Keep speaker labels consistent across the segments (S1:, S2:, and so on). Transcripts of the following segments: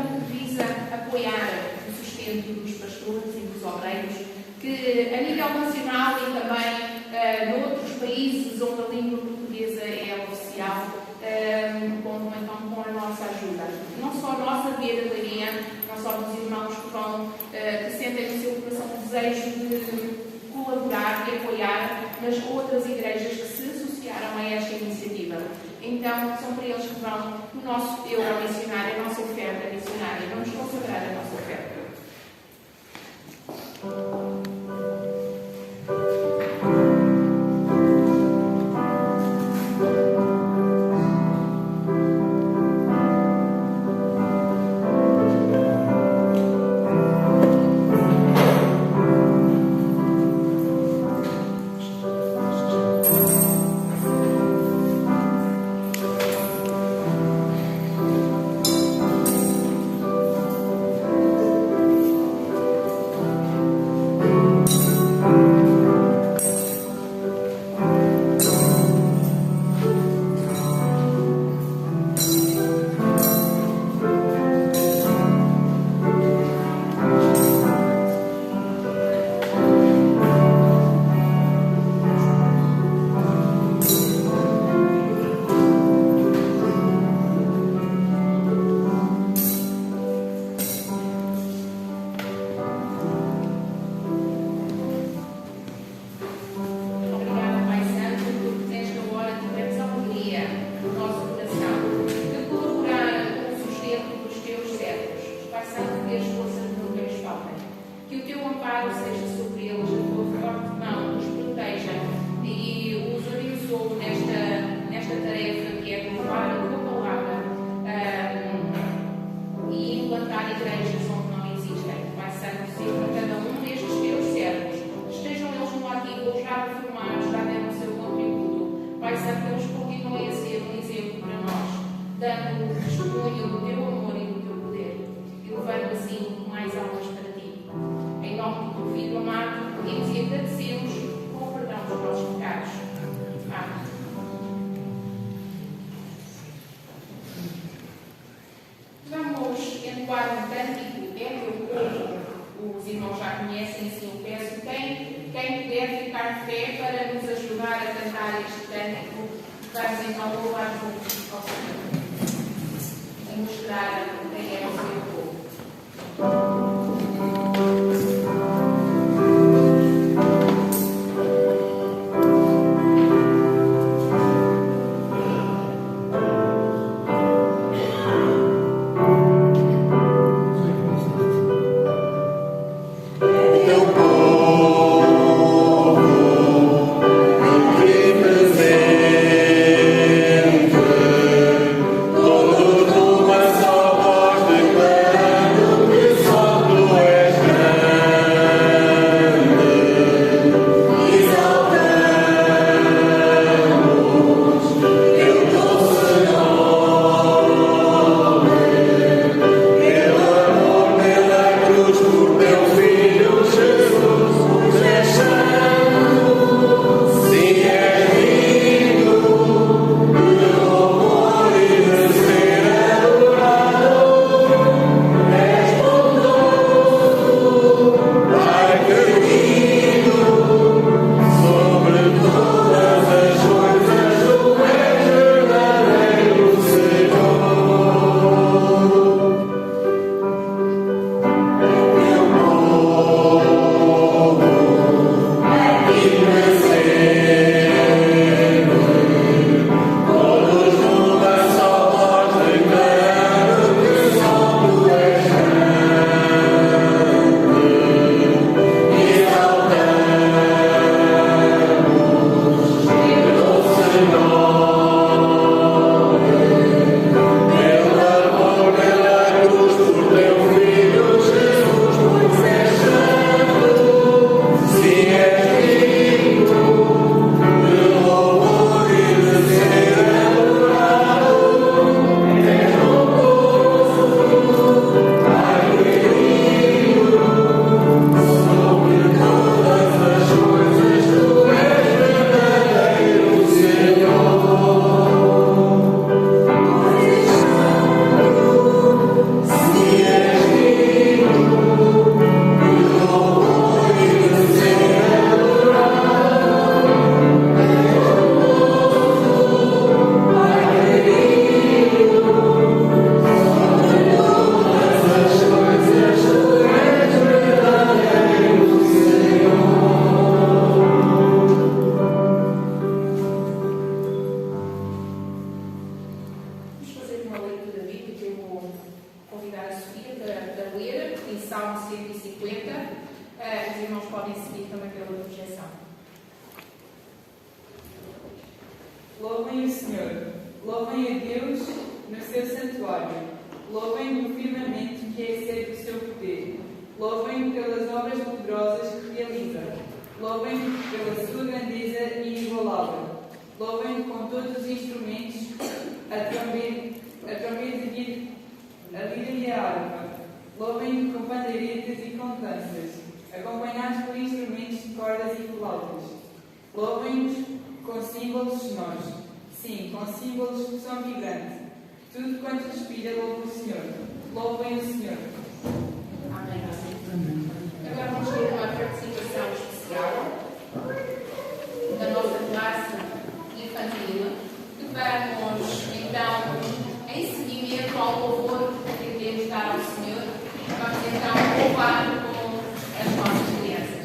S1: que visa apoiar o sustento dos pastores e dos obreiros, que a nível nacional e também noutros países onde a língua portuguesa é oficial, contam então com a nossa ajuda. Não só a nossa Via da Leiria, não só os irmãos que sentem no seu coração o desejo de colaborar e apoiar, mas outras igrejas que se associaram a esta iniciativa. Então, são para eles que vão o nosso euro missionário, a nossa oferta missionária. Vamos consagrar a nossa oferta.
S2: Todo
S1: e Salmo 150. Os irmãos podem seguir também pela projeção.
S2: Louvem o Senhor, louvem a Deus no seu santuário, louvem no firmamento que excede o seu poder, louvem pelas obras poderosas que realiza, louvem pela sua grandeza inigualável, louvem com todos os instrumentos, a trombeta, a lira e a harpa, louvem com pandeiretas e com danças, acompanhados por instrumentos de cordas e flautas, louvem-nos com símbolos sonoros, sim, com símbolos de som vibrante. Tudo quanto respira louva o Senhor. Louvem o Senhor.
S1: Amém. Agora vamos ter uma participação especial da nossa classe infantil, que vamos, então, em seguimento ao louvor que queremos dar ao Senhor, vamos então louvar com as nossas crianças.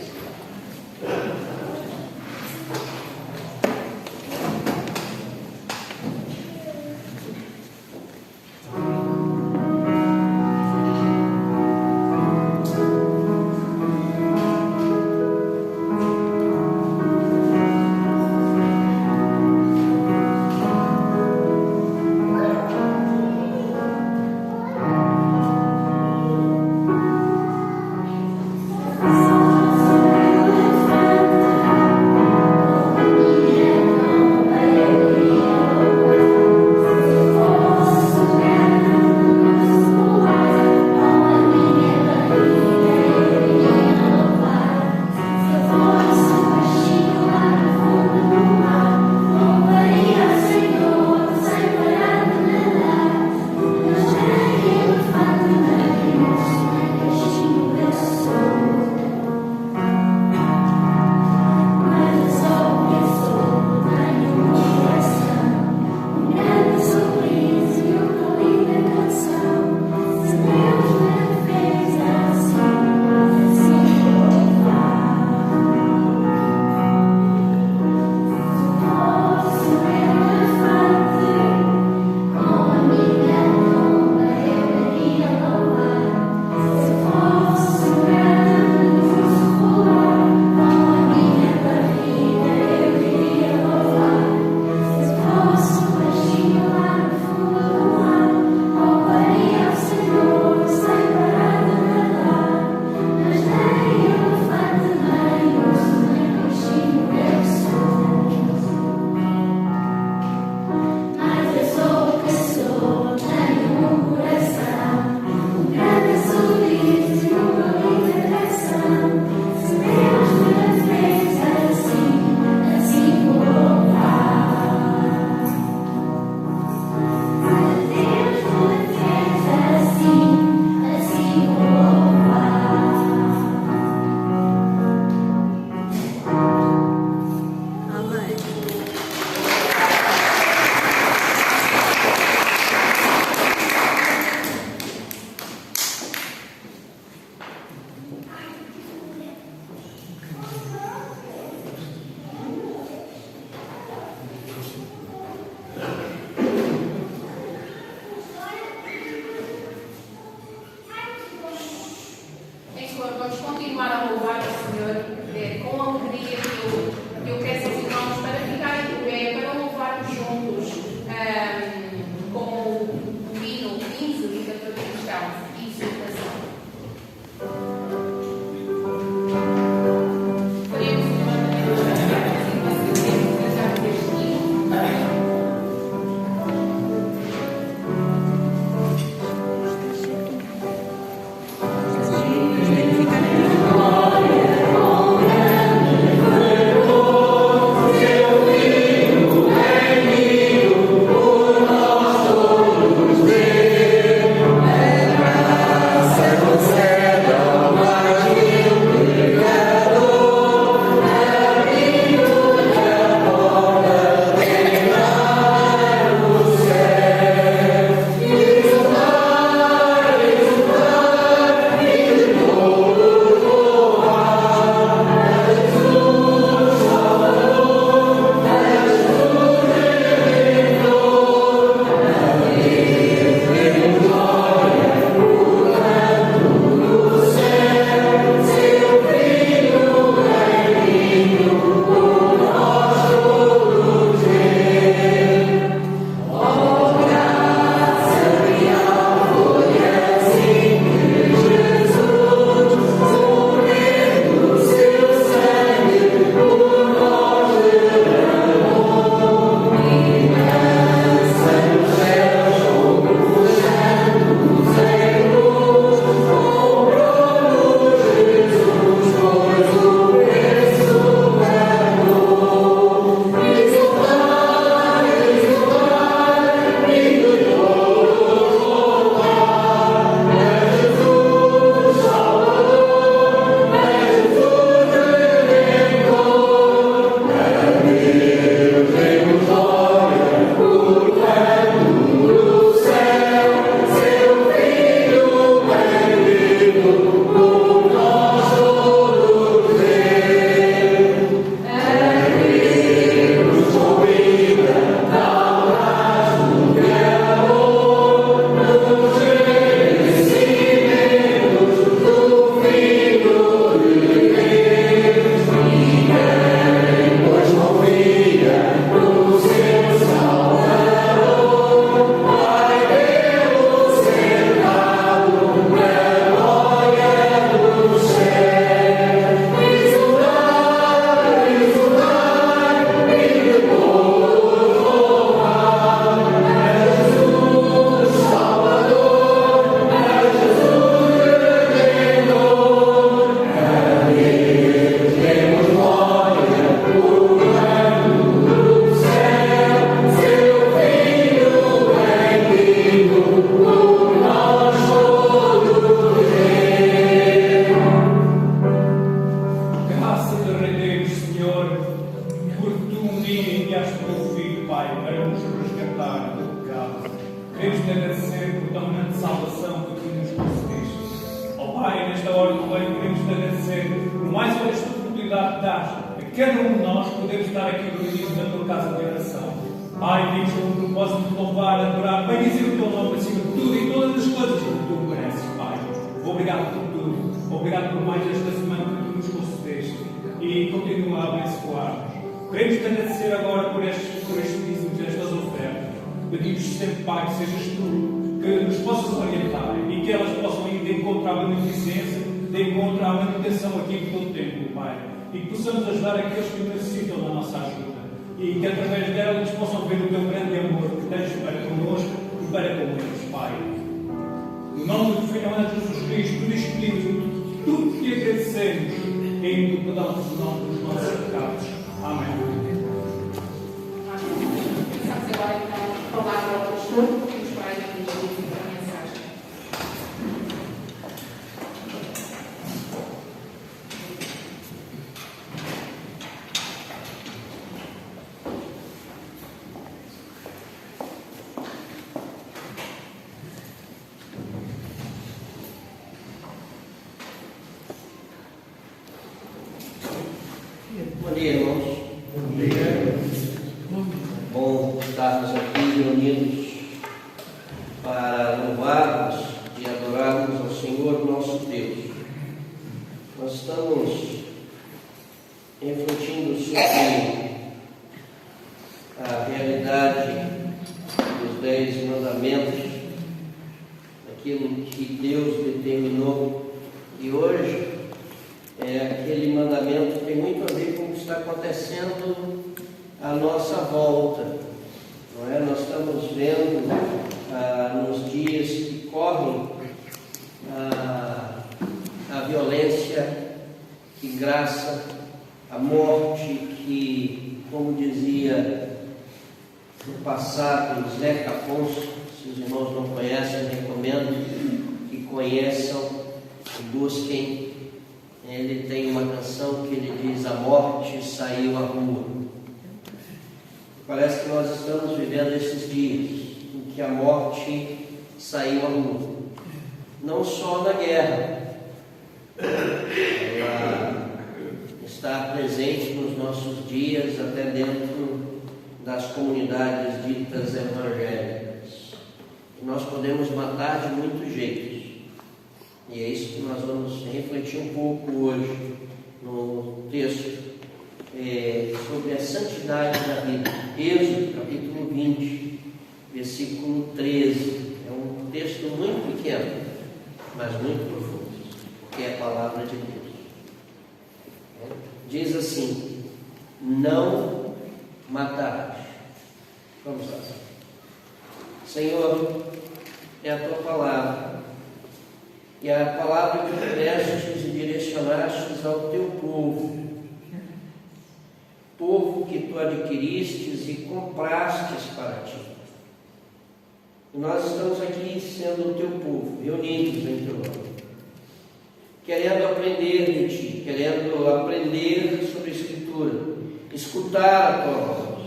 S3: nesta hora também queremos te agradecer por mais uma esta oportunidade que dás a cada um de nós podermos estar aqui reunidos na tua casa de oração. Pai, Deus, com o propósito de louvar, adorar, bem dizer o teu nome acima de tudo e todas as coisas que tu mereces, Pai. Obrigado por tudo. Obrigado por mais esta semana que tu nos concedeste e continua a abençoar-nos. Queremos te agradecer agora por estes dízimos, estas ofertas. Pedimos sempre, Pai, que sejas tu, que nos possas orientar e que elas possam ir de encontro à beneficência, de encontro à manutenção aqui do teu templo, Pai. E que possamos ajudar aqueles que necessitam da nossa ajuda. E que através dela eles possam ver o teu grande amor que tens para connosco e para com eles, Pai. No nome do Filho de Jesus Cristo, tudo isto pedimos, tudo te agradecemos, em o perdão dos nossos pecados. Amém.
S1: Passamos agora então a palavra ao pastor, que nos vai dirigir a mensagem.
S4: Bom dia, irmãos. Bom dia. Bom estarmos aqui reunidos para louvarmos e adorarmos ao Senhor nosso Deus. Nós estamos refletindo sobre a realidade dos 10 mandamentos, aquilo que Deus determinou, e hoje aquele mandamento tem muito a ver com o que está acontecendo à nossa volta, não é? Nós estamos vendo nos dias que correm a violência que graça, a morte que, como dizia no passado Zeca Afonso, se os irmãos não conhecem, recomendo que conheçam e busquem. Ele tem uma canção que ele diz: a morte saiu à rua. Parece que nós estamos vivendo esses dias em que a morte saiu à rua. Não só na guerra, ela está presente nos nossos dias, até dentro das comunidades ditas evangélicas. E nós podemos matar de muitos jeitos. E é isso que nós vamos refletir um pouco hoje no texto sobre a santidade da vida. Êxodo, capítulo 20, versículo 13. É um texto muito pequeno, mas muito profundo, porque é a palavra de Deus. Diz assim: não matarás. Vamos lá. Senhor, é a tua palavra. E a palavra que tu prestes e direcionastes ao teu povo, povo que tu adquiristes e comprastes para ti. E nós estamos aqui sendo o teu povo, reunidos em teu nome, querendo aprender de ti, querendo aprender sobre a Escritura, escutar a tua voz.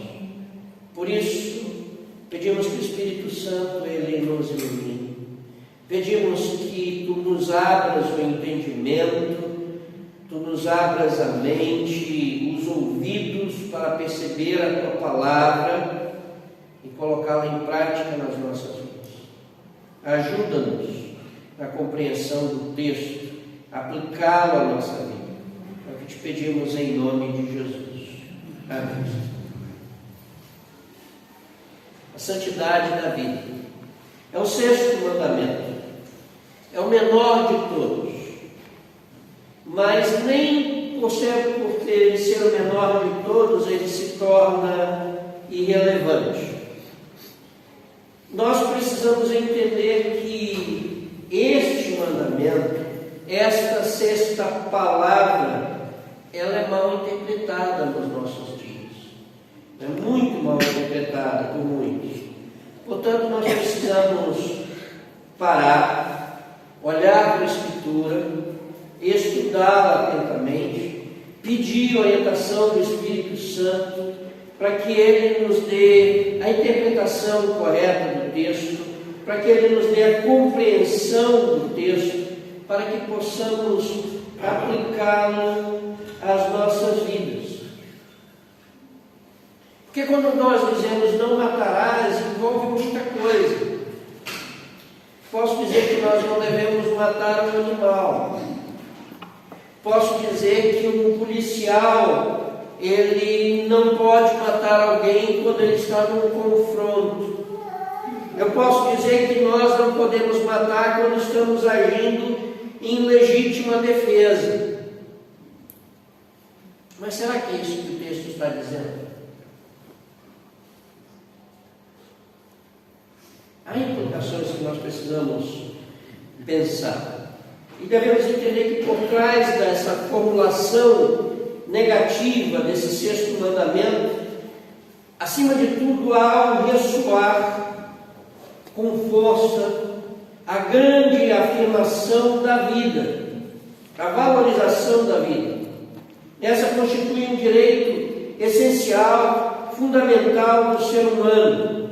S4: Por isso, pedimos que o Espírito Santo ele nos ilumine. Pedimos que tu nos abras o entendimento, tu nos abras a mente, os ouvidos para perceber a tua palavra e colocá-la em prática nas nossas vidas. Ajuda-nos na compreensão do texto, aplicá-lo à nossa vida. É o que te pedimos em nome de Jesus. Amém. A santidade da vida é o 6º mandamento. É o menor de todos, mas nem por ser o menor de todos, ele se torna irrelevante. Nós precisamos entender que este mandamento, esta 6ª palavra, ela é mal interpretada nos nossos dias. É muito mal interpretada por muitos. Portanto, nós precisamos parar, olhar para a Escritura, estudá-la atentamente, pedir orientação do Espírito Santo para que Ele nos dê a interpretação correta do texto, para que Ele nos dê a compreensão do texto, para que possamos aplicá-lo às nossas vidas. Porque quando nós dizemos não matarás, envolve muita coisa. Posso dizer que nós não devemos matar um animal. Posso dizer que um policial, ele não pode matar alguém quando ele está num confronto. Eu posso dizer que nós não podemos matar quando estamos agindo em legítima defesa. Mas será que é isso que o texto está dizendo? Há implicações que nós precisamos pensar. E devemos entender que por trás dessa formulação negativa desse sexto mandamento, acima de tudo há um ressoar com força a grande afirmação da vida, a valorização da vida. Essa constitui um direito essencial, fundamental do ser humano,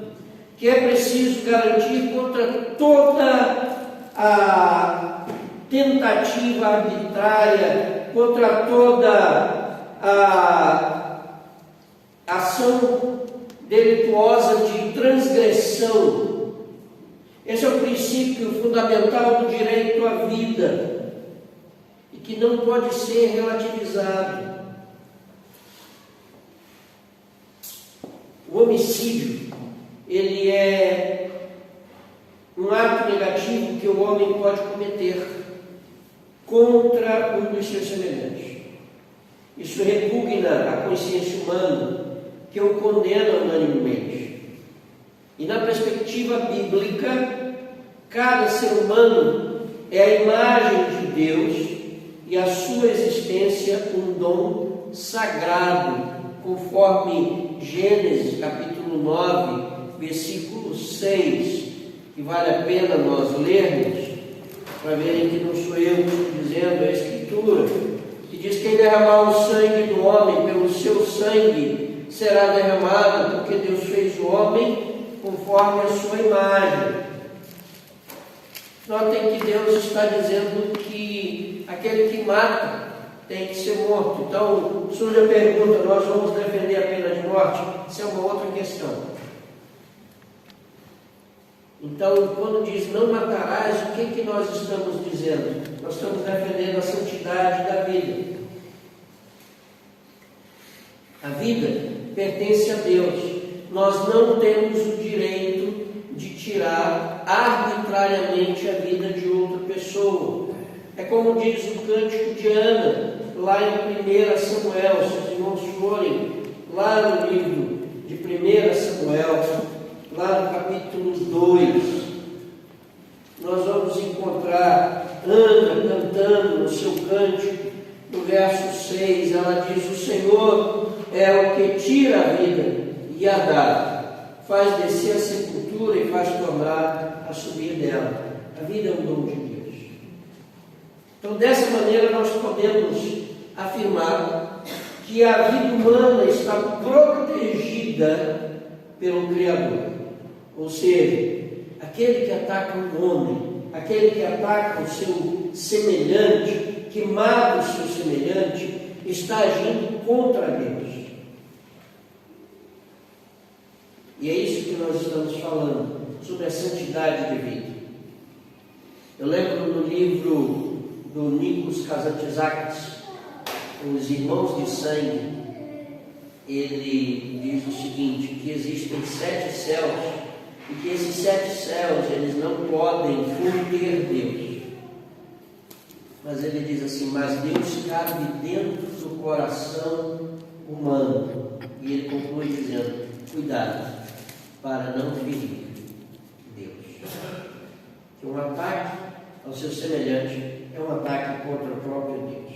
S4: que é preciso garantir contra toda a tentativa arbitrária, contra toda a ação delituosa de transgressão. Esse é o princípio fundamental do direito à vida e que não pode ser relativizado. O homicídio, ele é um ato negativo que o homem pode cometer contra um dos seus semelhantes. Isso repugna a consciência humana, que o condena unanimemente. E na perspectiva bíblica, cada ser humano é a imagem de Deus e a sua existência um dom sagrado, conforme Gênesis capítulo 9, versículo 6, que vale a pena nós lermos, para verem que não sou eu que estou dizendo, é a Escritura, que diz que quem derramar o sangue do homem, pelo seu sangue será derramado, porque Deus fez o homem conforme a sua imagem. Notem que Deus está dizendo que aquele que mata tem que ser morto. Então, surge a pergunta, nós vamos defender a pena de morte? Isso é uma outra questão. Então, quando diz não matarás, o que nós estamos dizendo? Nós estamos defendendo a santidade da vida. A vida pertence a Deus. Nós não temos o direito de tirar arbitrariamente a vida de outra pessoa. É como diz o cântico de Ana, lá em 1 Samuel, se os irmãos forem lá no livro de 1 Samuel, lá no capítulo 2, nós vamos encontrar Ana cantando no seu cântico, no verso 6, ela diz: o Senhor é o que tira a vida e a dá, faz descer a sepultura e faz tornar a subir dela. A vida é um dom de Deus. Então, dessa maneira, nós podemos afirmar que a vida humana está protegida pelo Criador. Ou seja, aquele que ataca um homem, aquele que ataca o seu semelhante, que mata o seu semelhante, está agindo contra Deus. E é isso que nós estamos falando, sobre a santidade de vida. Eu lembro no livro do Nikos Kazantzakis, Os Irmãos de Sangue, ele diz o seguinte, que existem 7 céus, e que esses 7 céus, eles não podem conter Deus. Mas ele diz assim, mas Deus cabe dentro do coração humano. E ele conclui dizendo, cuidado, para não ferir Deus. Que um ataque ao seu semelhante é um ataque contra o próprio Deus.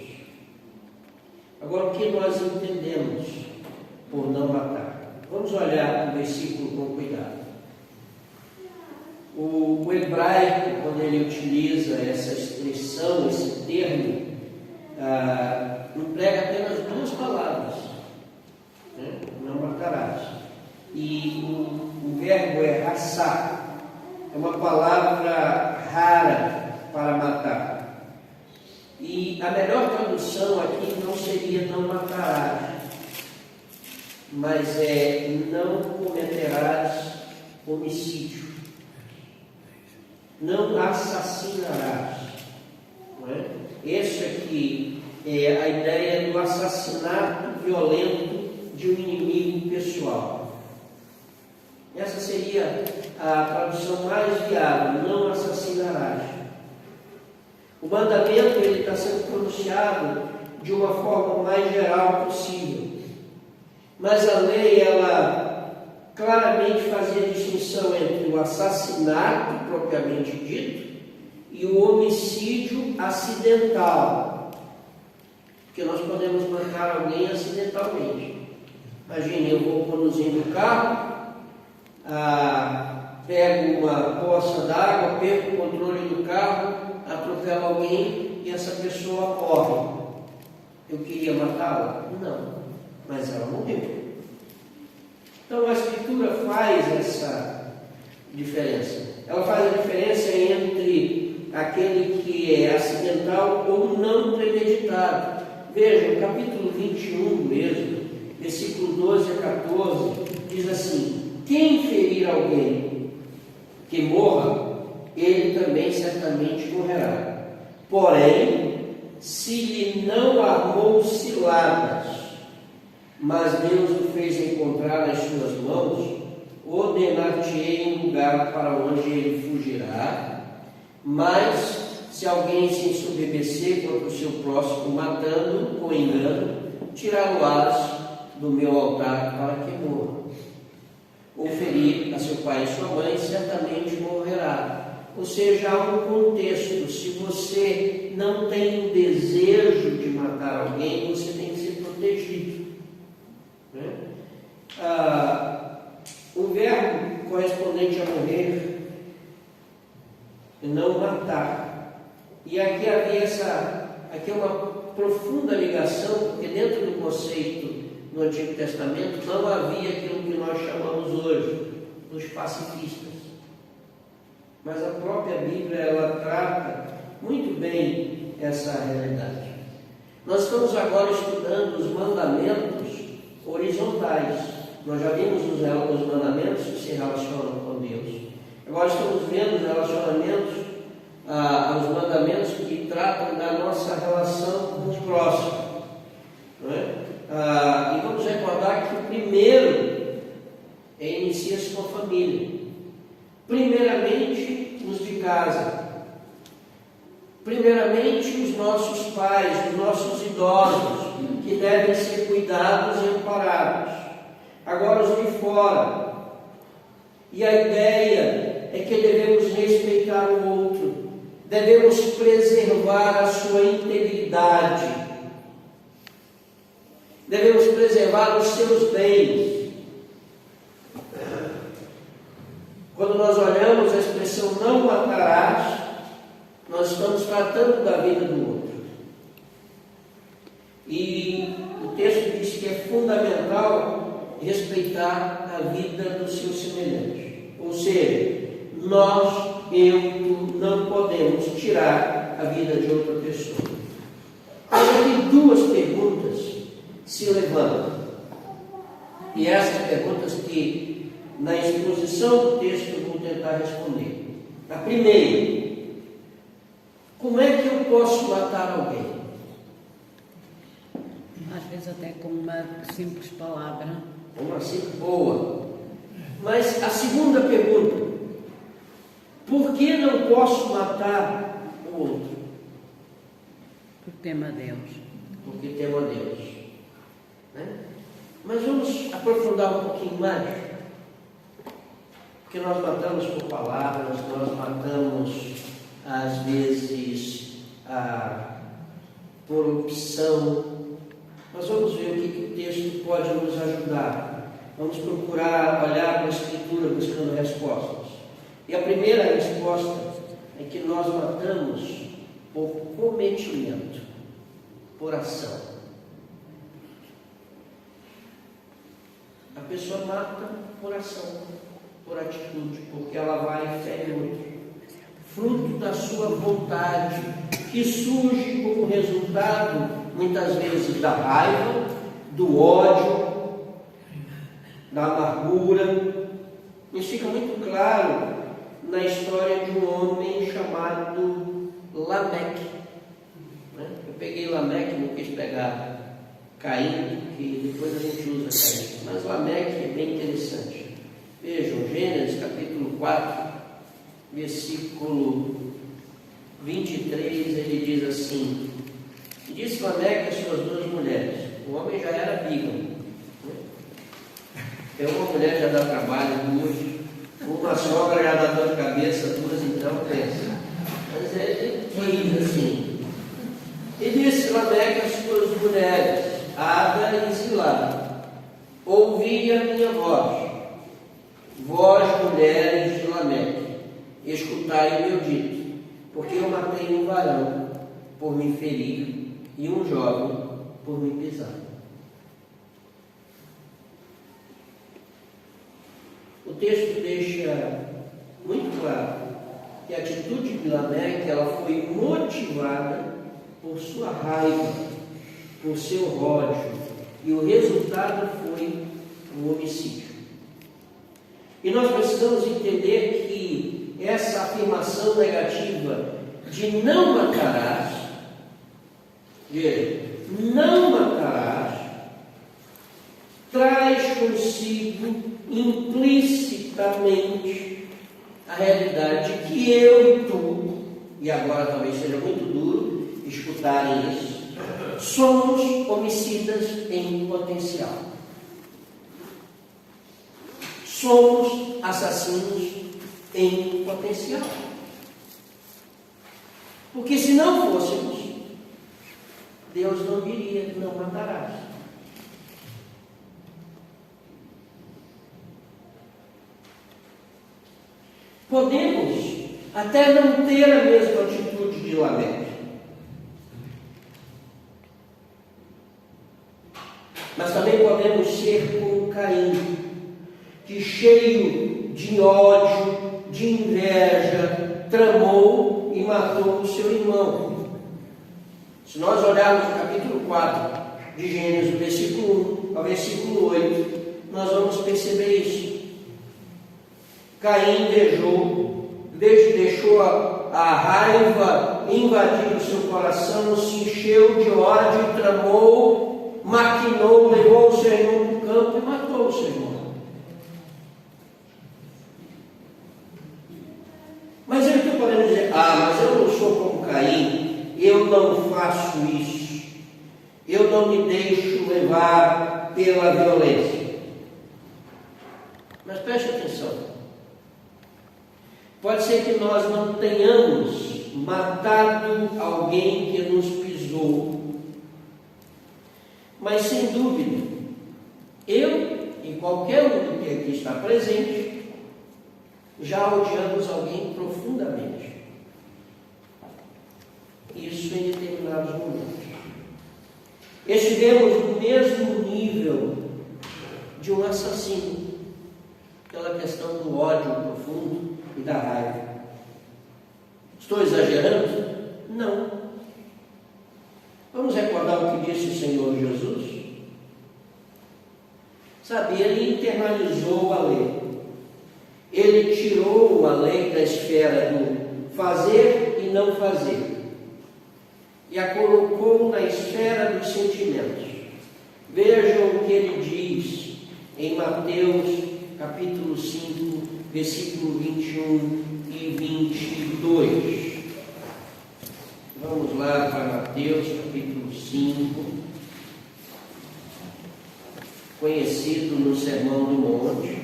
S4: Agora, o que nós entendemos por não matar? Vamos olhar para o versículo com cuidado. O hebraico, quando ele utiliza essa expressão, esse termo, emprega apenas 2 palavras, né? Não matarás. E o verbo é raçá, é uma palavra rara para matar. E a melhor tradução aqui não seria não matarás, mas é não cometerás homicídio, não assassinarás. Não é? Essa aqui é a ideia do assassinato violento de um inimigo pessoal. Essa seria a tradução mais viável, não assassinarás. O mandamento ele está sendo pronunciado de uma forma mais geral possível. Mas a lei, ela claramente fazia distinção entre o assassinato propriamente dito e o homicídio acidental. Porque nós podemos matar alguém acidentalmente. Imagine, eu vou conduzindo o carro, pego uma poça d'água, perco o controle do carro, atropelo alguém e essa pessoa morre. Eu queria matá-la? Não. Mas ela morreu. Então a Escritura faz essa diferença. Ela faz a diferença entre aquele que é acidental ou não premeditado. Veja, no capítulo 21 mesmo, versículo 12 a 14, diz assim: quem ferir alguém que morra, ele também certamente morrerá. Porém, se lhe não armou ciladas, mas Deus o fez encontrar nas suas mãos, ordenar-te-ei um lugar para onde ele fugirá. Mas, se alguém se ensoberbecer contra o seu próximo, matando com engano, tirá-lo-ás do meu altar para que morra. Ou ferir a seu pai e sua mãe, certamente morrerá. Ou seja, há um contexto. Se você não tem o desejo de matar alguém, você tem que ser protegido. O verbo correspondente a morrer é não matar. E aqui havia aqui é uma profunda ligação, porque dentro do conceito no Antigo Testamento não havia aquilo que nós chamamos hoje dos pacifistas. Mas a própria Bíblia, ela trata muito bem essa realidade. Nós estamos agora estudando os mandamentos horizontais. Nós já vimos os mandamentos que se relacionam com Deus. Agora estamos vendo os relacionamentos, os mandamentos que tratam da nossa relação com os próximos. Não é? E vamos recordar que o primeiro inicia-se com a família. Primeiramente, os de casa. Primeiramente, os nossos pais, os nossos idosos, que devem ser cuidados e amparados. Agora, os de fora. E a ideia é que devemos respeitar o outro, devemos preservar a sua integridade, devemos preservar os seus bens. Quando nós olhamos a expressão não matarás, nós estamos tratando da vida do outro. E o texto diz que é fundamental respeitar a vida do seu semelhante. Ou seja, nós, eu, tu, não podemos tirar a vida de outra pessoa. Mas aqui duas perguntas se levantam. E essas perguntas que na exposição do texto eu vou tentar responder. A primeira: como é que eu posso matar alguém?
S5: Às vezes até com uma simples palavra.
S4: Uma simples boa. Mas a segunda pergunta: por que não posso matar o outro?
S5: Porque temo a Deus.
S4: Porque temo a Deus. Né? Mas vamos aprofundar um pouquinho mais. Porque nós matamos por palavras, nós matamos, às vezes, por opção. Nós vamos ver o que o texto pode nos ajudar. Vamos procurar olhar para a Escritura buscando respostas. E a primeira resposta é que nós matamos por cometimento, por ação. A pessoa mata por ação, por atitude, porque ela vai e fere outro. Fruto da sua vontade, que surge como resultado, muitas vezes, da raiva, do ódio, da amargura. Isso fica muito claro na história de um homem chamado Lameque. Eu peguei Lameque, não quis pegar Caim, que depois a gente usa Caim. Mas Lameque é bem interessante. Vejam, Gênesis capítulo 4, versículo 23, ele diz assim: disse Lameque às suas duas mulheres. O homem já era bígamo. Uma mulher já dá trabalho, duas. Uma sogra já dá dor de cabeça, duas, então pensa. Mas ele diz assim: e disse Lameque às suas mulheres, Ada e Zilá: ouvi a minha voz, vós mulheres de Lameque, escutai o meu dito, porque eu matei um varão por me ferir e um jovem por me pisar. O texto deixa muito claro que a atitude de Lameque ela foi motivada por sua raiva, por seu ódio, e o resultado foi um homicídio. E nós precisamos entender que essa afirmação negativa de não matarás, não matarás, traz consigo implicitamente a realidade de que eu e tu, e agora talvez seja muito duro escutarem isso, somos homicidas em potencial. Somos assassinos em potencial. Porque se não fôssemos, Deus não diria: não matarás. Podemos até não ter a mesma atitude de Lameque, mas também podemos ser como Caim, que cheio de ódio, de inveja, tramou e matou o seu irmão. Se nós olharmos o capítulo 4 de Gênesis, do versículo 1 ao versículo 8, nós vamos perceber isso. Caim deixou a raiva invadir o seu coração, se encheu de ódio, tramou, maquinou, levou o seu irmão para o campo e matou o seu irmão. Mas aí tu podemos dizer: mas eu não sou como Caim, eu não faço isso, eu não me deixo levar pela violência. Mas preste atenção. Pode ser que nós não tenhamos matado alguém que nos pisou, mas sem dúvida, eu e qualquer um que aqui está presente, já odiamos alguém profundamente. Isso em determinados momentos. Estivemos no mesmo nível de um assassino, pela questão do ódio profundo e da raiva. Estou exagerando? Não. Vamos recordar o que disse o Senhor Jesus? Sabe, ele internalizou a lei. Ele tirou a lei da esfera do fazer e não fazer e a colocou na esfera dos sentimentos. Vejam o que ele diz em Mateus capítulo 5, versículo 21 e 22. Vamos lá para Mateus capítulo 5, conhecido no Sermão do Monte,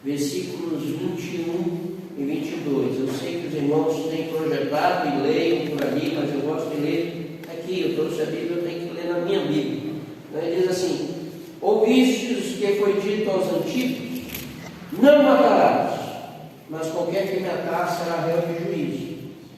S4: versículos 21 e 22. Eu sei que os irmãos têm projetado e leem por ali, mas eu gosto de ler aqui. Eu trouxe a Bíblia, eu tenho que ler na minha Bíblia. Ele diz assim: ouvistes que foi dito aos antigos, não matarás, mas qualquer que matar será réu de juízo.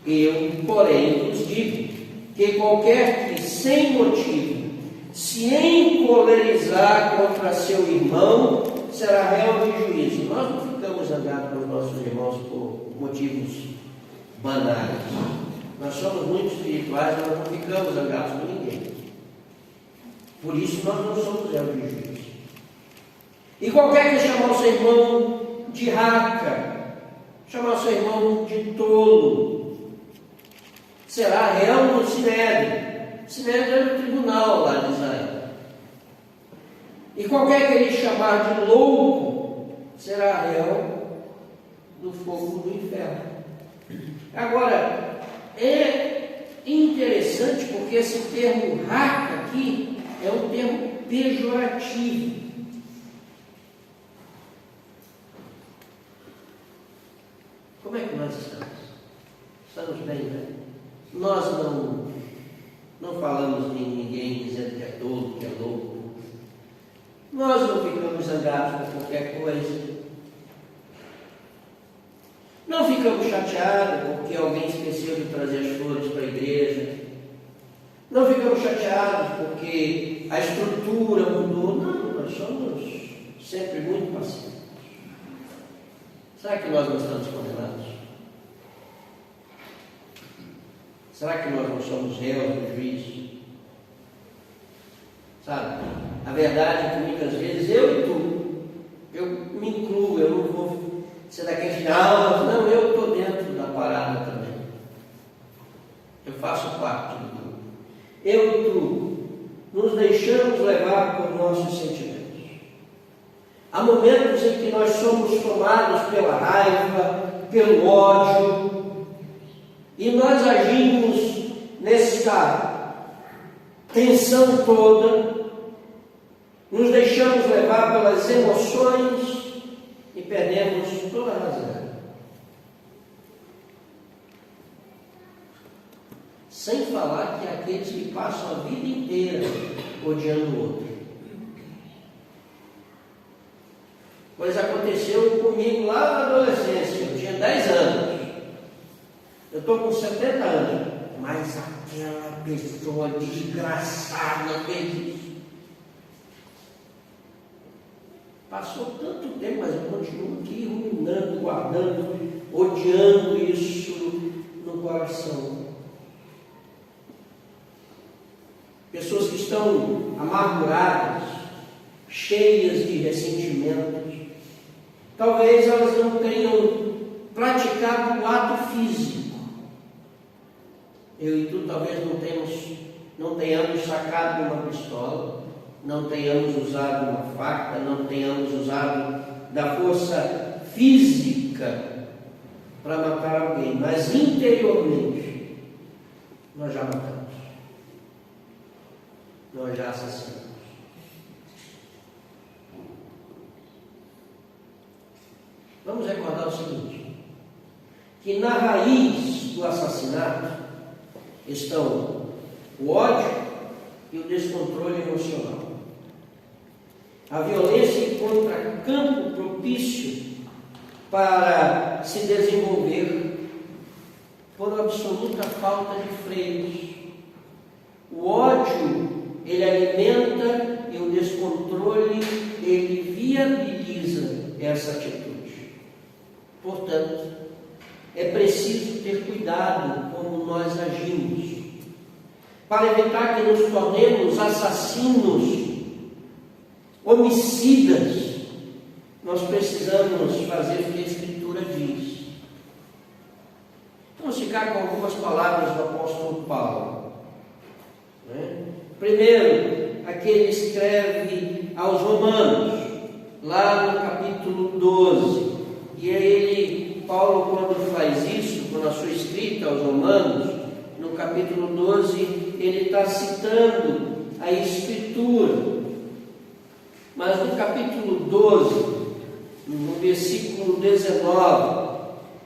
S4: Eu, porém, vos digo que qualquer que sem motivo se encolerizar contra seu irmão será réu de juízo. Nós não ficamos zangados com os nossos irmãos por motivos banais. Nós somos muito espirituais, nós não ficamos zangados com ninguém. Por isso nós não somos réus de juízo. E qualquer que chamar o seu irmão de raca, chamar o seu irmão de tolo, será réu no Sinédrio. Sinédrio é o tribunal lá de Israel. E qualquer que ele chamar de louco, será réu do fogo do inferno. Agora, é interessante porque esse termo raca aqui é um termo pejorativo. Como é que nós estamos? Estamos bem, né? Nós não falamos de ninguém dizendo que é tolo, que é louco. Nós não ficamos zangados por qualquer coisa. Não ficamos chateados porque alguém esqueceu de trazer as flores para a igreja. Não ficamos chateados porque a estrutura mudou. Não, nós somos sempre muito pacientes. Será que nós não estamos condenados? Será que nós não somos réus do juízo? Sabe? A verdade é que muitas vezes eu me incluo, eu não vou ser daquele final, não, eu estou dentro da parada também. Eu faço parte do grupo. Eu e tu nos deixamos levar por nossos sentimentos. Há momentos em que nós somos tomados pela raiva, pelo ódio, e nós agimos nessa tensão toda, nos deixamos levar pelas emoções e perdemos toda a razão. Sem falar que aqueles que passam a vida inteira odiando o outro. Pois aconteceu comigo lá na adolescência, eu tinha 10 anos. Eu estou com 70 anos. Mas aquela pessoa desgraçada fez isso. Passou tanto tempo, mas eu continuo aqui ruminando, guardando, odiando isso no coração. Pessoas que estão amarguradas, cheias de ressentimentos. Talvez elas não tenham praticado o ato físico. Eu e tu talvez não tenhamos sacado uma pistola, não tenhamos usado uma faca, não tenhamos usado da força física para matar alguém, mas interiormente nós já matamos, nós já assassinamos. Vamos recordar o seguinte, que na raiz do assassinato estão o ódio e o descontrole emocional. A violência encontra campo propício para se desenvolver por absoluta falta de freios. O ódio, ele alimenta, e o descontrole, ele viabiliza essa atitude. Portanto, é preciso ter cuidado como nós agimos, para evitar que nos tornemos assassinos, homicidas. Nós precisamos fazer o que a Escritura diz. Vamos ficar com algumas palavras do apóstolo Paulo. Primeiro, aqui ele escreve aos Romanos, lá no capítulo 12, e Paulo, quando faz isso, na sua escrita aos Romanos, no capítulo 12, ele está citando a Escritura. Mas no capítulo 12, no versículo 19,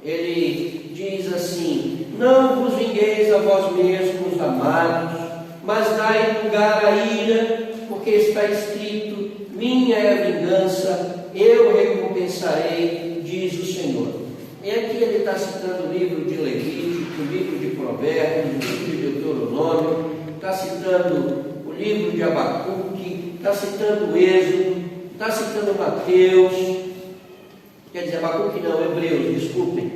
S4: ele diz assim: não vos vingueis a vós mesmos, amados, mas dai lugar à ira, porque está escrito: minha é a vingança, eu recompensarei, diz o Senhor. E aqui ele está citando o livro de Levítico, o livro de Provérbios, o livro de Deuteronômio, está citando o livro de Abacuque, está citando o Êxodo, está citando Mateus, quer dizer, Abacuque não, Hebreus, desculpem.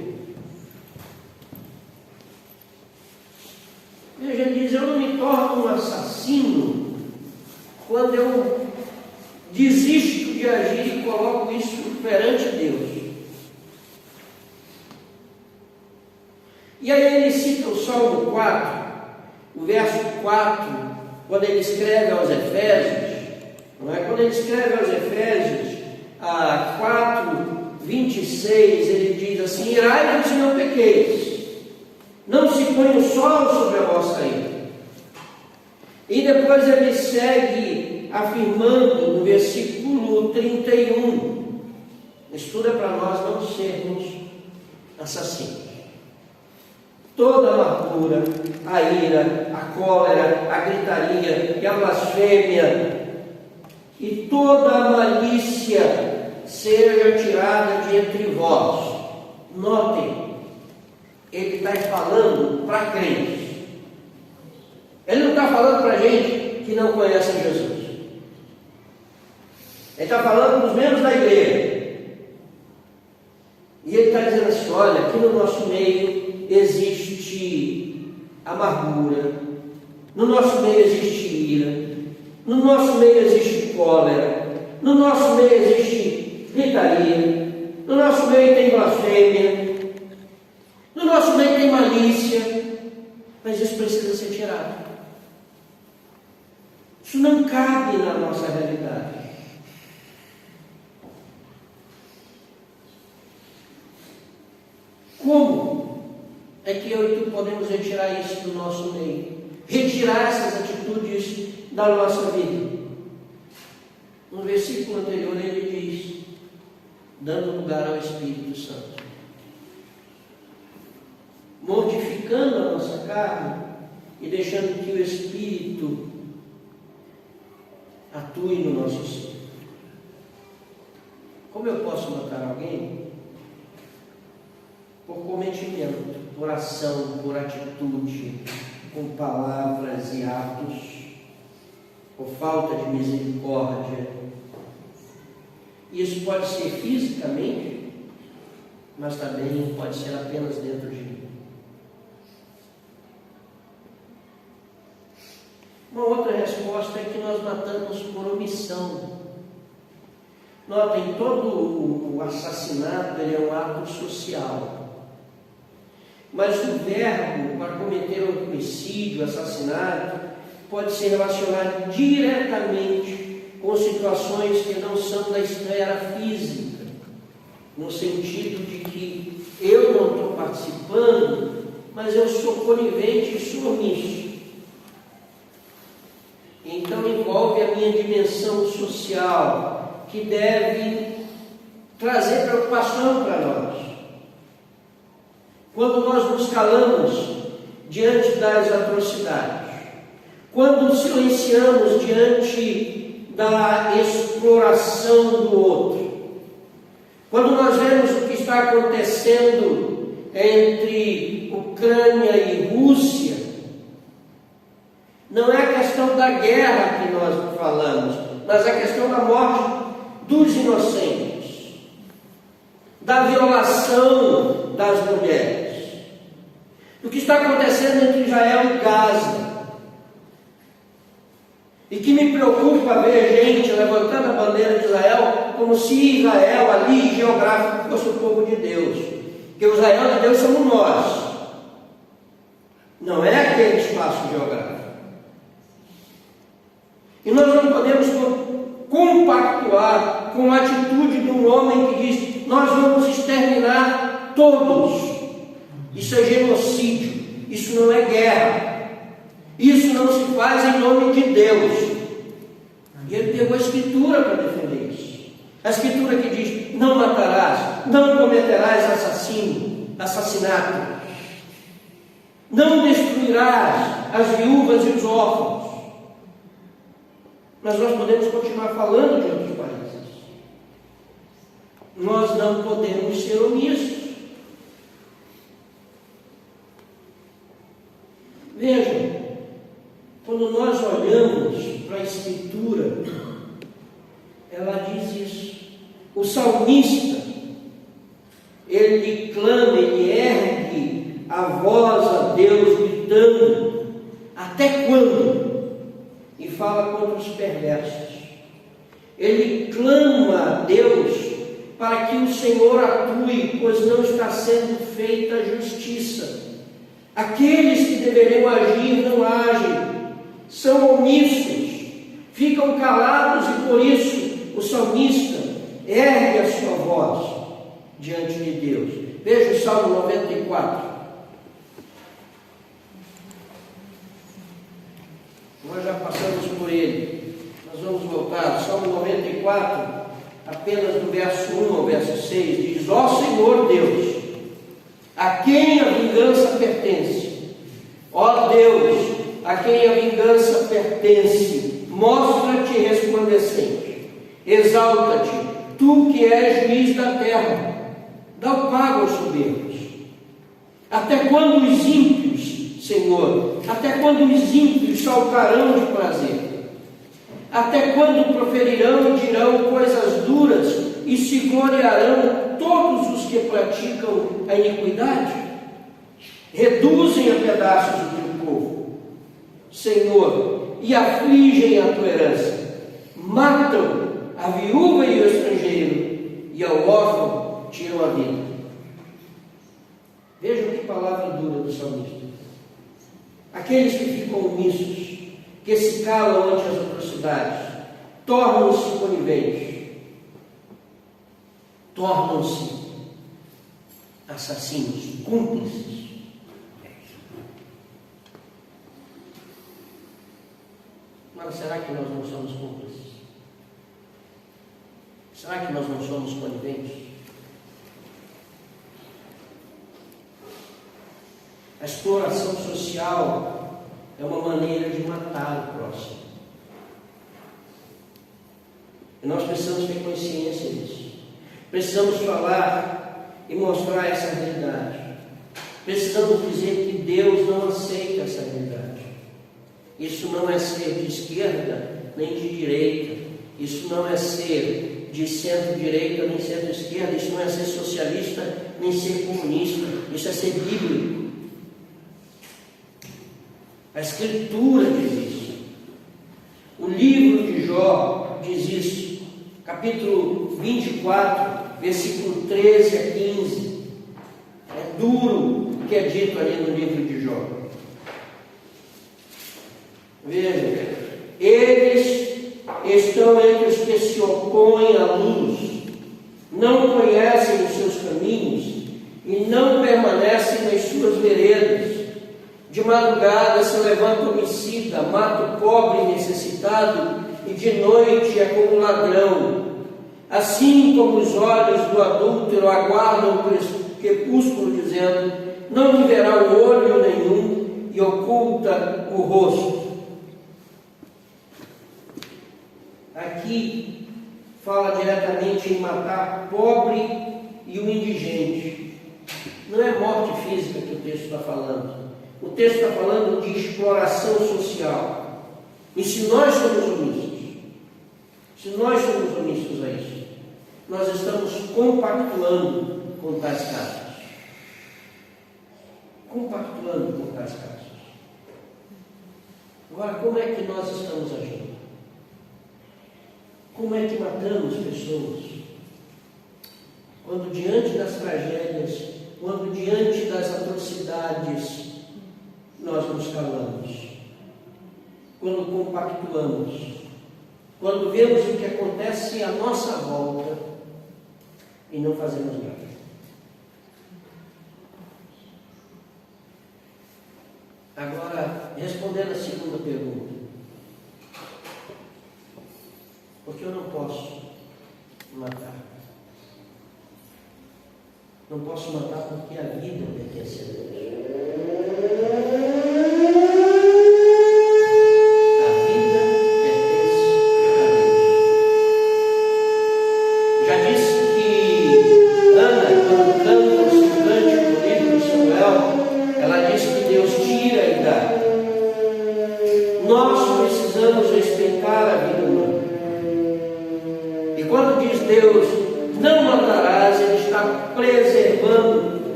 S4: Veja, ele diz: eu não me torno um assassino quando eu desisto de agir e coloco isso perante Deus. E aí ele cita o Salmo 4, o verso 4, quando ele escreve aos Efésios, não é? Quando ele escreve aos Efésios, 4, 26, ele diz assim: irai-vos e não pequeis, não se põe o sol sobre a vossa ira. E depois ele segue afirmando no versículo 31, isso tudo é para nós não sermos assassinos. Toda a amargura, a ira, a cólera, a gritaria e a blasfêmia e toda a malícia seja tirada de entre vós. Notem, ele está falando para crentes. Ele não está falando para gente que não conhece Jesus. Ele está falando para os membros da igreja. E ele está dizendo assim: olha, aqui no nosso meio existe amargura, no nosso meio existe ira, no nosso meio existe cólera, no nosso meio existe gritaria, no nosso meio tem blasfêmia, no nosso meio tem malícia, mas isso precisa ser tirado. Isso não cabe na nossa realidade. Como é que eu e tu podemos retirar isso do nosso meio? Retirar essas atitudes da nossa vida? No versículo anterior ele diz: dando lugar ao Espírito Santo, mortificando a nossa carne e deixando que o Espírito atue no nosso ser. Como eu posso matar alguém? Por cometimento, por ação, por atitude, com palavras e atos, por falta de misericórdia. Isso pode ser fisicamente, mas também pode ser apenas dentro de mim. Uma outra resposta é que nós matamos por omissão. Notem, todo o assassinato ele é um ato social. Mas o verbo para cometer o homicídio, assassinato, pode ser relacionado diretamente com situações que não são da esfera física, no sentido de que eu não estou participando, mas eu sou conivente e sou omisso. Então envolve a minha dimensão social, que deve trazer preocupação para nós. Quando nós nos calamos diante das atrocidades, quando silenciamos diante da exploração do outro, quando nós vemos o que está acontecendo entre Ucrânia e Rússia, não é a questão da guerra que nós falamos, mas a questão da morte dos inocentes, da violação das mulheres, do que está acontecendo entre Israel e Gaza. E que me preocupa ver gente levantando a bandeira de Israel como se Israel ali geográfico fosse o povo de Deus. Porque o Israel de Deus somos nós. Não é aquele espaço geográfico. E nós não podemos compactuar com a atitude de um homem que diz: nós vamos exterminar todos. Isso é genocídio, isso não é guerra, isso não se faz em nome de Deus. E ele pegou a Escritura para defender isso. A Escritura que diz: não matarás, não cometerás assassinato, não destruirás as viúvas e os órfãos. Mas nós podemos continuar falando de outros países. Nós não podemos ser omissos. Vejam, quando nós olhamos para a Escritura, ela diz isso. O salmista, ele clama, ele ergue a voz a Deus, gritando: Até quando? E fala contra os perversos. Ele clama a Deus para que o Senhor atue, pois não está sendo feita justiça. Aqueles que deveriam agir não agem, são omissos, ficam calados, e por isso o salmista ergue a sua voz diante de Deus. Veja o Salmo 94. Nós já passamos por ele, nós vamos voltar. Salmo 94, apenas do verso 1 ao verso 6, diz: ó Senhor Deus, a quem a vingança pertence? Ó Deus, a quem a vingança pertence, mostra-te resplandecente, exalta-te, tu que és juiz da terra, dá o pago aos soberbos. Até quando os ímpios, Senhor, até quando os ímpios saltarão de prazer? Até quando proferirão e dirão coisas duras e se gloriarão todos os que praticam a iniquidade? Reduzem a pedaços o teu povo, Senhor, e afligem a tua herança. Matam a viúva e o estrangeiro, e ao órfão tiram a vida. Vejam que palavra dura do salmista. Aqueles que ficam omissos, que se calam ante as atrocidades, tornam-se coniventes, tornam-se assassinos, cúmplices. Mas será que nós não somos cúmplices? Será que nós não somos coniventes? A exploração social é uma maneira de matar o próximo. E nós precisamos ter consciência disso. Precisamos falar e mostrar essa realidade. Precisamos dizer que Deus não aceita essa realidade. Isso não é ser de esquerda nem de direita. Isso não é ser de centro-direita nem centro-esquerda. Isso não é ser socialista nem ser comunista. Isso é ser bíblico. A Escritura diz isso. O livro de Jó diz isso. Capítulo 24, versículo 13 a 15. É duro o que é dito ali no livro de Jó. Veja, eles estão entre os que se opõem à luz, não conhecem os seus caminhos e não permanecem nas suas veredas. De madrugada se levanta homicida, mata o pobre e necessitado, e de noite é como ladrão. Assim como os olhos do adúltero aguardam o crepúsculo, dizendo: não lhe verá o olho nenhum, e oculta o rosto. Aqui fala diretamente em matar o pobre e o indigente. Não é morte física que o texto está falando. O texto está falando de exploração social. E se nós somos omissos a isso, nós estamos compactuando com tais casos. Compactuando com tais casos. Agora, como é que nós estamos agindo? Como é que matamos pessoas? Quando diante das tragédias, quando diante das atrocidades, nós nos calamos, quando compactuamos, quando vemos o que acontece à nossa volta e não fazemos nada. Agora, respondendo a segunda pergunta, porque eu não posso matar? Não posso matar porque a vida pertence a Deus.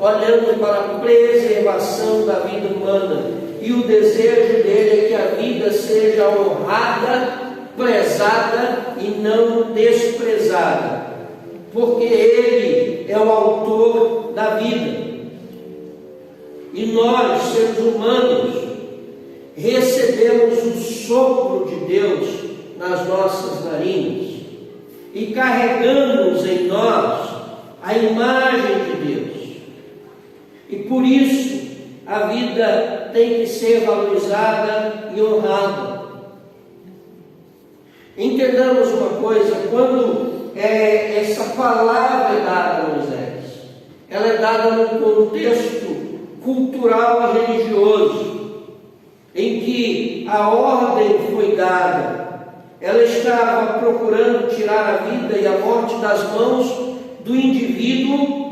S4: Olhando para a preservação da vida humana, e o desejo dele é que a vida seja honrada, prezada e não desprezada, porque Ele é o autor da vida. E nós, seres humanos, recebemos o sopro de Deus nas nossas narinas e carregamos em nós a imagem de Deus. E por isso a vida tem que ser valorizada e honrada. Entendamos uma coisa: quando essa palavra é dada a Moisés, ela é dada num contexto cultural e religioso, em que a ordem foi dada. Ela estava procurando tirar a vida e a morte das mãos do indivíduo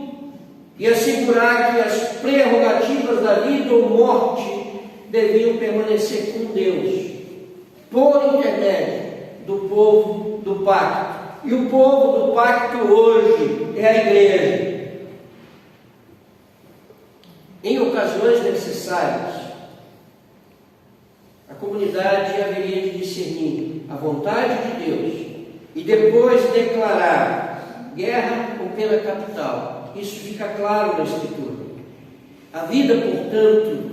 S4: e assegurar que as prerrogativas da vida ou morte deviam permanecer com Deus, por intermédio do povo do pacto. E o povo do pacto hoje é a igreja. Em ocasiões necessárias, a comunidade haveria de discernir a vontade de Deus e depois declarar guerra com pena capital. Isso fica claro na Escritura. A vida, portanto,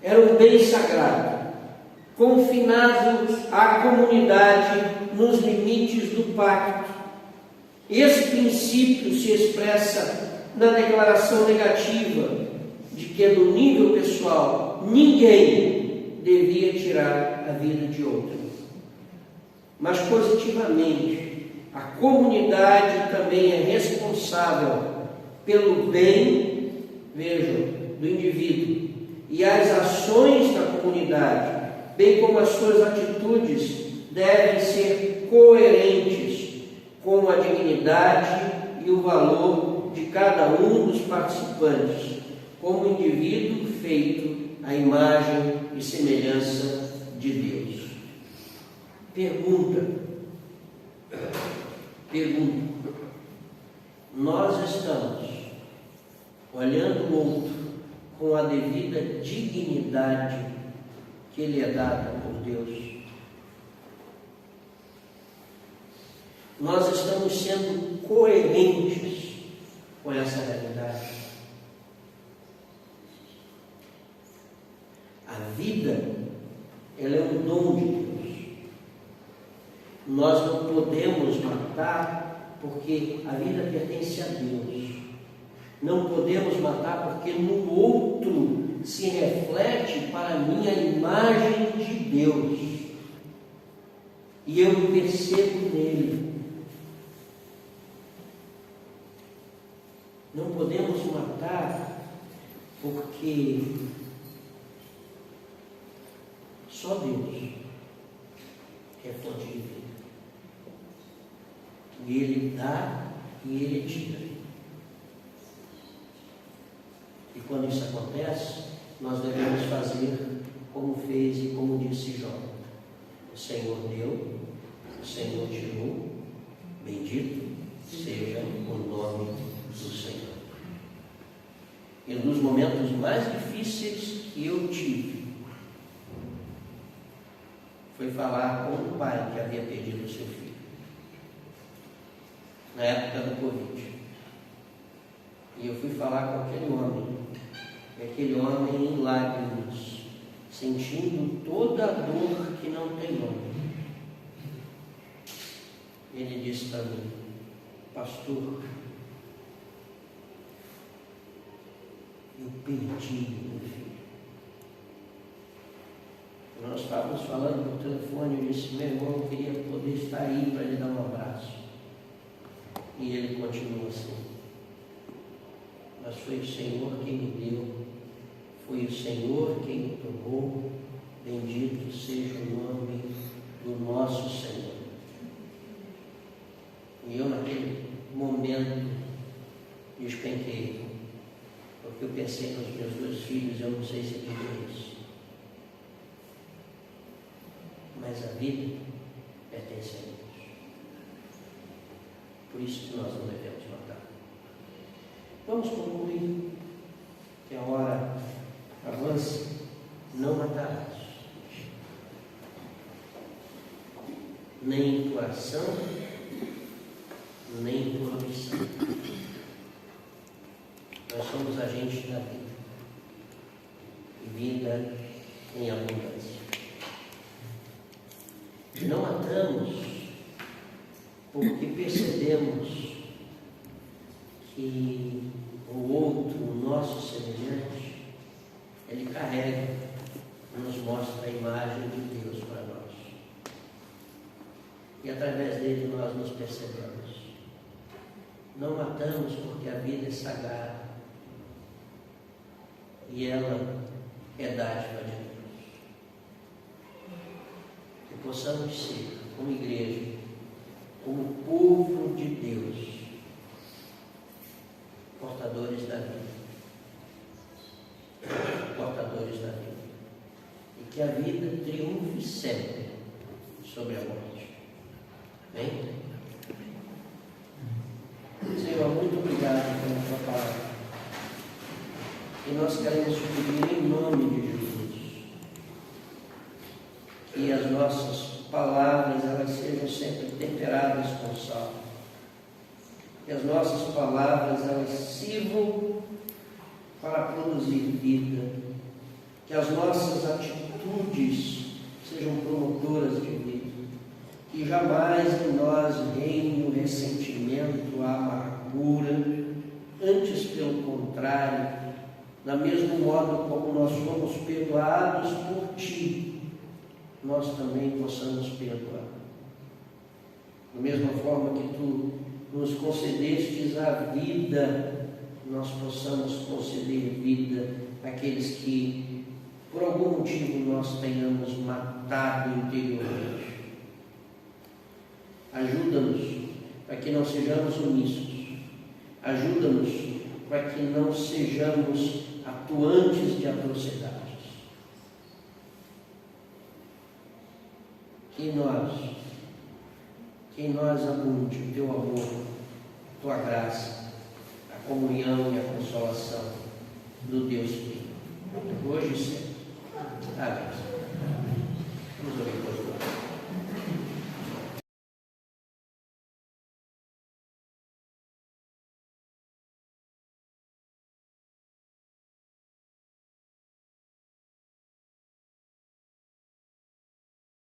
S4: era um bem sagrado, confinado à comunidade nos limites do pacto. Esse princípio se expressa na declaração negativa de que no nível pessoal ninguém devia tirar a vida de outro. Mas positivamente, a comunidade também é responsável pelo bem, vejam, do indivíduo, e as ações da comunidade, bem como as suas atitudes, devem ser coerentes com a dignidade e o valor de cada um dos participantes, como indivíduo feito à imagem e semelhança de Deus. Pergunta. Nós estamos olhando o outro com a devida dignidade que lhe é dada por Deus? Nós estamos sendo coerentes com essa realidade? A vida, ela é um dom de Deus. Nós não podemos matar porque a vida pertence a Deus. Não podemos matar porque no outro se reflete para mim a imagem de Deus. E eu me percebo nele. Não podemos matar porque só Deus é fonte de vida. E Ele dá e Ele tira. E quando isso acontece, nós devemos fazer como fez e como disse Jó: o Senhor deu, o Senhor tirou, bendito seja o nome do Senhor. E nos momentos mais difíceis que eu tive, foi falar com um pai que havia perdido o seu filho, na época do Covid. E eu fui falar com aquele homem, e aquele homem em lágrimas, sentindo toda a dor que não tem nome. Ele disse para mim: pastor, eu perdi meu filho. Nós estávamos falando por telefone, eu disse: meu irmão, eu queria poder estar aí para lhe dar um abraço. E ele continua assim: mas foi o Senhor quem me deu, foi o Senhor quem me tomou, bendito seja o nome do nosso Senhor. E eu naquele momento despenquei, porque eu pensei nos meus 2 filhos, eu não sei se digo isso. Mas a vida pertence a Deus. Por isso que nós não devemos matar. Vamos concluir, que a hora avança. Não matarás. nem por ação, nem por omissão. Nós somos agentes da vida, e vida em abundância. Não matamos porque percebemos que o outro, o nosso semelhante, ele carrega, nos mostra a imagem de Deus para nós. E através dele nós nos percebemos. Não matamos porque a vida é sagrada e ela é dádiva de Deus. Que possamos ser, como igreja, como povo de Deus, portadores da vida. Portadores da vida. E que a vida triunfe sempre sobre a morte. Amém? Senhor, muito obrigado pela tua palavra. E nós queremos pedir em nome de Jesus que as nossas palavras elas sejam sempre temperadas com sal. Que as nossas palavras elas sirvam para produzir vida. Que as nossas atitudes sejam promotoras de vida. Que jamais em nós reine o ressentimento, a amargura, antes pelo contrário, da mesmo modo como nós fomos perdoados por Ti, nós também possamos perdoar. Da mesma forma que Tu nos concedestes a vida, nós possamos conceder vida àqueles que, por algum motivo, nós tenhamos matado interiormente. Ajuda-nos para que não sejamos omissos. Ajuda-nos para que não sejamos atuantes de atrocidades. Que em nós abunde o Teu amor, a Tua graça, a comunhão e a consolação do Deus Filho, hoje e sempre. Amém.